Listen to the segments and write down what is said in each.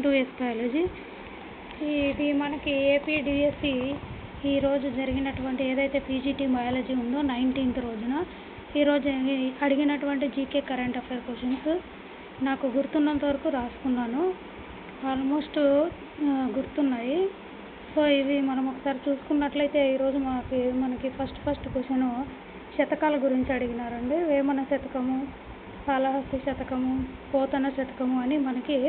To yes biology. ఇది మనకి AP DSC ఈరోజు జరిగినటువంటి ఏదైతే పీజీటీ బయాలజీ ఉందో 19th రోజున ఈరోజు అడిగినటువంటి జీకే కరెంట్ అఫైర్ క్వశ్చన్స్ నాకు గుర్తున్నంత వరకు రాసుకున్నాను. ఆల్మోస్ట్ గుర్తున్నాయి. సో ఇవి మనం ఒకసారి చూసుకున్నట్లయితే ఈరోజు మనకి ఫస్ట్ క్వశ్చన్ శతకాల గురించి అడిగినారండి. వేమన శతకము, కాళహస్తి శతకము, పోతన శతకము అని మనకి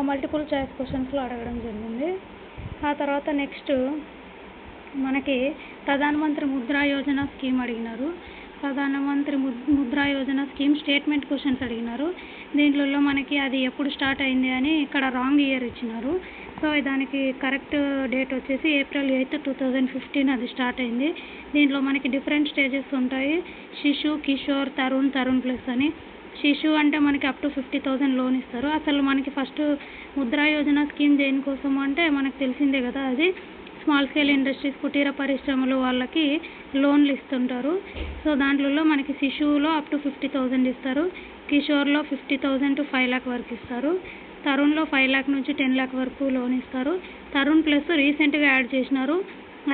మల్టిపుల్ చాయిస్ క్వశ్చన్స్లో అడగడం జరిగింది. ఆ తర్వాత నెక్స్ట్ మనకి ప్రధానమంత్రి ముద్రా యోజన స్కీమ్ అడిగినారు. ప్రధానమంత్రి Mudra Yojana scheme statement questions అడిగినారు. దీంట్లో మనకి అది ఎప్పుడు స్టార్ట్ అయింది అని ఇక్కడ రాంగ్ ఇయర్ ఇచ్చినారు. సో దానికి కరెక్ట్ డేట్ వచ్చేసి April 8, 2015 అది స్టార్ట్ అయింది. దీంట్లో మనకి డిఫరెంట్ స్టేజెస్ ఉంటాయి. శిశు, కిషోర్, తరుణ్ ప్లస్ అని. శిశు అంటే మనకి అప్ టు 50,000 లోన్ ఇస్తారు. అసలు మనకి ఫస్ట్ ముద్రా యోజన స్కీమ్ దేనికోసం అంటే మనకు తెలిసిందే కదా, అది స్మాల్ స్కేల్ ఇండస్ట్రీస్, కుటీర పరిశ్రమలు వాళ్ళకి లోన్లు ఇస్తుంటారు. సో దాంట్లో మనకి శిశువులో అప్ టు 50,000 ఇస్తారు. కిషోర్లో 50,000 to 5 lakh వరకు ఇస్తారు. తరుణ్లో 5 lakh నుంచి 10 lakh వరకు లోన్ ఇస్తారు. తరుణ్ ప్లస్ రీసెంట్గా యాడ్ చేసినారు,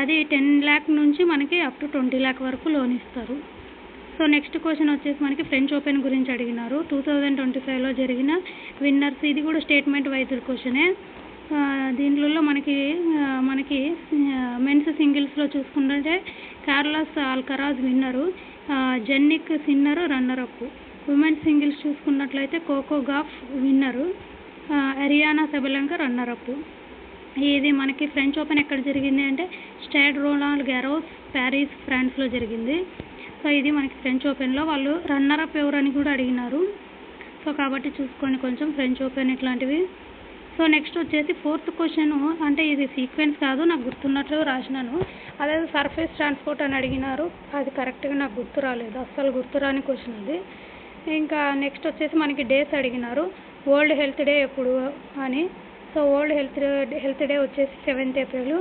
అది 10 lakh నుంచి మనకి అప్ టు 20 lakh వరకు లోన్ ఇస్తారు. సో నెక్స్ట్ క్వశ్చన్ వచ్చేసి మనకి ఫ్రెంచ్ ఓపెన్ గురించి అడిగినారు. 2025లో జరిగిన విన్నర్స్. ఇది కూడా స్టేట్మెంట్ వైజ్ క్వశ్చనే. దీంట్లో మనకి మెన్స్ సింగిల్స్లో చూసుకుంటే Carlos Alcaraz winner, Jannik Sinner runner up. Women's singles చూసుకున్నట్లయితే Coco Gauff winner, Aryna Sabalenka runner up. ఇది మనకి ఫ్రెంచ్ ఓపెన్ ఎక్కడ జరిగింది అంటే స్టేడ్ రోలాండ్ గ్యారోస్, ప్యారిస్, ఫ్రాన్స్లో జరిగింది. సో ఇది మనకి ఫ్రెంచ్ ఓపెన్లో వాళ్ళు రన్నర్ అప్ ఎవరని కూడా అడిగినారు. సో కాబట్టి చూసుకోండి కొంచెం ఫ్రెంచ్ ఓపెన్ ఇట్లాంటివి. సో నెక్స్ట్ వచ్చేసి ఫోర్త్ క్వశ్చన్, అంటే ఇది సీక్వెన్స్ కాదు, నాకు గుర్తున్నట్లు రాసినాను. అదే సర్ఫేస్ ట్రాన్స్పోర్ట్ అని అడిగినారు, అది కరెక్ట్గా నాకు గుర్తు రాలేదు, అస్సలు గుర్తురాని క్వశ్చన్ అది. ఇంకా నెక్స్ట్ వచ్చేసి మనకి డేస్ అడిగినారు. వరల్డ్ హెల్త్ డే ఎప్పుడు అని. సో వరల్డ్ హెల్త్ డే వచ్చేసి 7th April.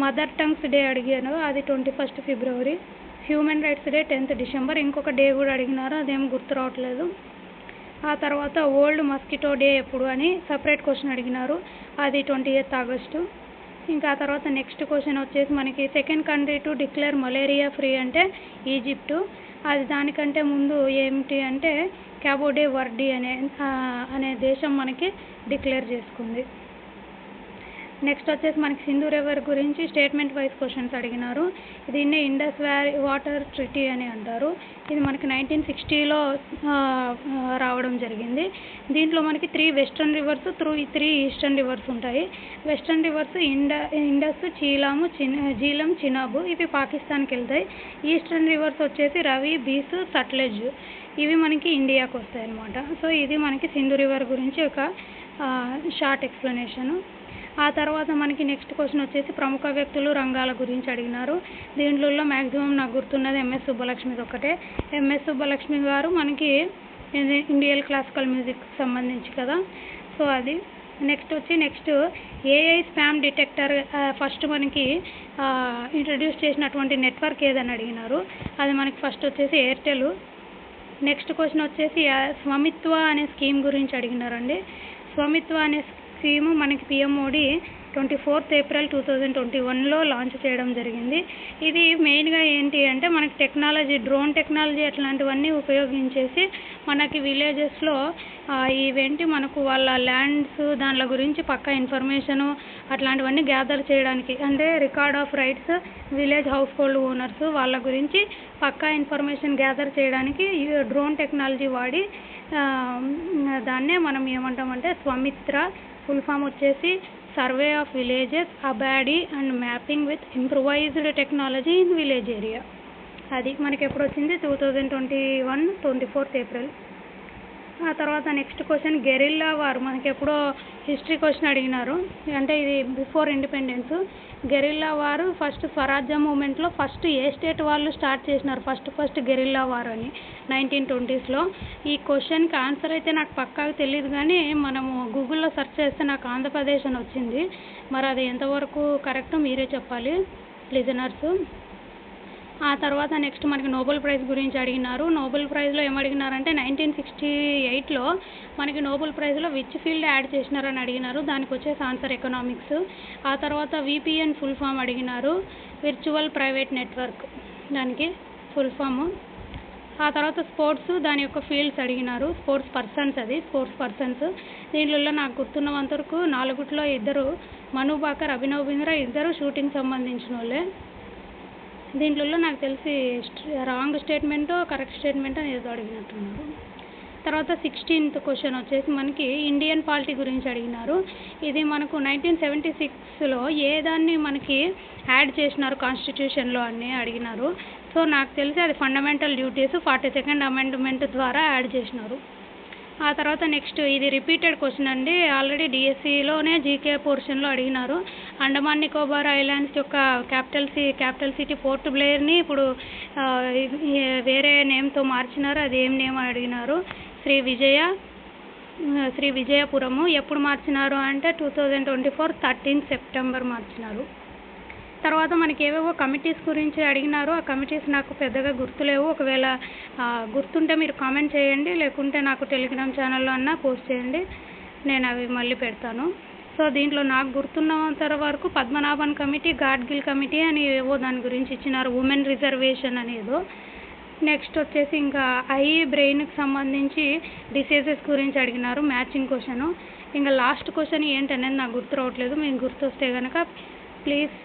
Mother tongues day అడిగాను, అది 21st February. Human rights day 10th December. ఇంకొక డే కూడా అడిగినారు, అదేం గుర్తు రావట్లేదు. ఆ తర్వాత వరల్డ్ మస్కిటో డే ఎప్పుడు అని సపరేట్ క్వశ్చన్ అడిగినారు, అది 28th August. ఇంకా ఆ తర్వాత నెక్స్ట్ క్వశ్చన్ వచ్చేసి మనకి second country to declare malaria free అంటే ఈజిప్టు. అది దానికంటే ముందు ఏమిటి అంటే క్యాబో డే వర్డీ అనే దేశం మనకి డిక్లేర్ చేసుకుంది. నెక్స్ట్ వచ్చేసి మనకి సింధు రివర్ గురించి స్టేట్మెంట్ వైజ్ క్వశ్చన్స్ అడిగినారు. దీన్ని ఇండస్ వాటర్ ట్రిటీ అని అంటారు. ఇది మనకి 1960లో రావడం జరిగింది. దీంట్లో మనకి 3 వెస్ట్రన్ రివర్స్, 3 ఈస్టర్న్ రివర్స్ ఉంటాయి. Western reverse Indus, Jhelum, Chenab, ఇవి పాకిస్తాన్కి వెళ్తాయి. ఈస్టర్న్ రివర్స్ వచ్చేసి రవి, బీస్, సట్లెజ్, ఇవి మనకి ఇండియాకి వస్తాయి అన్నమాట. సో ఇది మనకి సింధు రివర్ గురించి ఒక షార్ట్ ఎక్స్ప్లెనేషను. ఆ తర్వాత మనకి నెక్స్ట్ క్వశ్చన్ వచ్చేసి ప్రముఖ వ్యక్తులు, రంగాల గురించి అడిగినారు. దీంట్లో మ్యాక్సిమం నాకు గుర్తున్నది ఎంఎస్ సుబ్బలక్ష్మిది ఒకటే. ఎంఎస్ సుబ్బలక్ష్మి గారు మనకి ఇండియన్ క్లాసికల్ మ్యూజిక్ సంబంధించి కదా, సో అది. Next AI spam detector first మనకి ఇంట్రడ్యూస్ చేసినటువంటి నెట్వర్క్ ఏదని అడిగినారు. అది మనకి ఫస్ట్ వచ్చేసి ఎయిర్టెల్. నెక్స్ట్ క్వశ్చన్ వచ్చేసి స్వామిత్వ అనే స్కీమ్ గురించి అడిగినారండి. స్వామిత్వ అనే స్కీము మనకి పిఎం మోడీ 24th April 2021లో లాంచ్ చేయడం జరిగింది. ఇది మెయిన్గా ఏంటి అంటే మనకి టెక్నాలజీ, డ్రోన్ టెక్నాలజీ అట్లాంటివన్నీ ఉపయోగించేసి మనకి విలేజెస్లో ఇవేంటి మనకు వాళ్ళ ల్యాండ్స్ దానిల గురించి పక్కా ఇన్ఫర్మేషను అట్లాంటివన్నీ గ్యాదర్ చేయడానికి, అంటే record of rights, village household owners వాళ్ళ గురించి పక్కా ఇన్ఫర్మేషన్ గ్యాదర్ చేయడానికి డ్రోన్ టెక్నాలజీ వాడి దాన్నే మనం ఏమంటామంటే స్వామిత్ర. ఫుల్ ఫామ్ వచ్చేసి survey of villages, abadi and mapping with improvised technology in village area. అది మనకి ఎప్పుడు వచ్చింది 2021 24th April. ఆ తర్వాత నెక్స్ట్ క్వశ్చన్ గెరిల్లా వార్. మనకి ఎప్పుడో హిస్టరీ క్వశ్చన్ అడిగినారు, అంటే ఇది బిఫోర్ ఇండిపెండెన్స్. గెరిల్లా వారు ఫస్ట్ స్వరాజ్య మూమెంట్లో ఫస్ట్ ఏ స్టేట్ వాళ్ళు స్టార్ట్ చేసినారు ఫస్ట్ గెరిల్లా వార్ అని 1920sలో. ఈ క్వశ్చన్కి ఆన్సర్ అయితే నాకు పక్కాగా తెలియదు, కానీ మనము గూగుల్లో సెర్చ్ చేస్తే నాకు ఆంధ్రప్రదేశ్ అని వచ్చింది. మరి అది ఎంతవరకు కరెక్ట్ మీరే చెప్పాలి లిజనర్స్. ఆ తర్వాత నెక్స్ట్ మనకి నోబెల్ ప్రైజ్ గురించి అడిగినారు. నోబెల్ ప్రైజ్లో ఏమడిగినారంటే 1968లో మనకి నోబెల్ ప్రైజ్లో విచ్ ఫీల్డ్ యాడ్ చేసినారని అడిగినారు. దానికి వచ్చేసి ఆన్సర్ ఎకనామిక్స్. ఆ తర్వాత విపిఎన్ ఫుల్ ఫామ్ అడిగినారు, విర్చువల్ ప్రైవేట్ నెట్వర్క్, దానికి ఫుల్ ఫాము. ఆ తర్వాత స్పోర్ట్స్, దాని యొక్క ఫీల్డ్స్ అడిగినారు. స్పోర్ట్స్ పర్సన్స్ దీంట్లో నాకు గుర్తున్నంత వరకు 4 ఇద్దరు, మను బాకర్, అభినవ్ బింద్రా ఇద్దరు షూటింగ్ సంబంధించిన వాళ్ళే. దీంట్లో నాకు తెలిసి రాంగ్ స్టేట్మెంటో కరెక్ట్ స్టేట్మెంట్ అని ఏదో అడిగినట్టున్నారు. తర్వాత 16th క్వశ్చన్ వచ్చేసి మనకి ఇండియన్ పాలిటీ గురించి అడిగినారు. ఇది మనకు 1976లో ఏ దాన్ని మనకి యాడ్ చేసినారు కాన్స్టిట్యూషన్లో అని అడిగినారు. సో నాకు తెలిసి అది ఫండమెంటల్ డ్యూటీస్ 42nd అమెండ్మెంట్ ద్వారా యాడ్ చేసినారు. ఆ తర్వాత నెక్స్ట్ ఇది రిపీటెడ్ క్వశ్చన్ అండి. ఆల్రెడీ డిఎస్సిలోనే జీకే పోర్షన్లో అడిగినారు. అండమాన్ నికోబార్ ఐలాండ్స్ యొక్క క్యాపిటల్ సిటీ పోర్ట్ బ్లేర్ని ఇప్పుడు వేరే నేమ్తో మార్చినారు. అది ఏం నేమ్ అని అడిగినారు. శ్రీ విజయపురము. ఎప్పుడు మార్చినారు అంటే 2024 13 సెప్టెంబర్ మార్చినారు. తర్వాత మనకి ఏవేవో కమిటీస్ గురించి అడిగినారు. ఆ కమిటీస్ నాకు పెద్దగా గుర్తులేవు. ఒకవేళ గుర్తుంటే మీరు కామెంట్ చేయండి, లేకుంటే నాకు టెలిగ్రామ్ ఛానల్లో అన్నా పోస్ట్ చేయండి, నేను అవి మళ్ళీ పెడతాను. సో దీంట్లో నాకు గుర్తున్నంత వరకు పద్మనాభన్ కమిటీ, గాడ్గిల్ కమిటీ అని ఏవో దాని గురించి ఇచ్చినారు. ఉమెన్ రిజర్వేషన్ అనేదో. నెక్స్ట్ వచ్చేసి ఇంకా బ్రెయిన్కి సంబంధించి డిసీజెస్ గురించి అడిగినారు, మ్యాచింగ్ క్వశ్చను. ఇంకా లాస్ట్ క్వశ్చన్ ఏంటనేది నాకు గుర్తు రావట్లేదు. మీకు గుర్తొస్తే కనుక please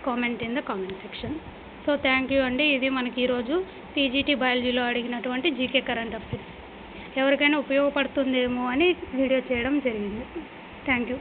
comment in the comment section. So thank you అండి. ఇది మనకి ఈరోజు పీజీటీ బయాలజీలో అడిగినటువంటి జీకే కరెంట్ అఫైర్స్. ఎవరికైనా ఉపయోగపడుతుందేమో అని వీడియో చేయడం జరిగింది. Thank you.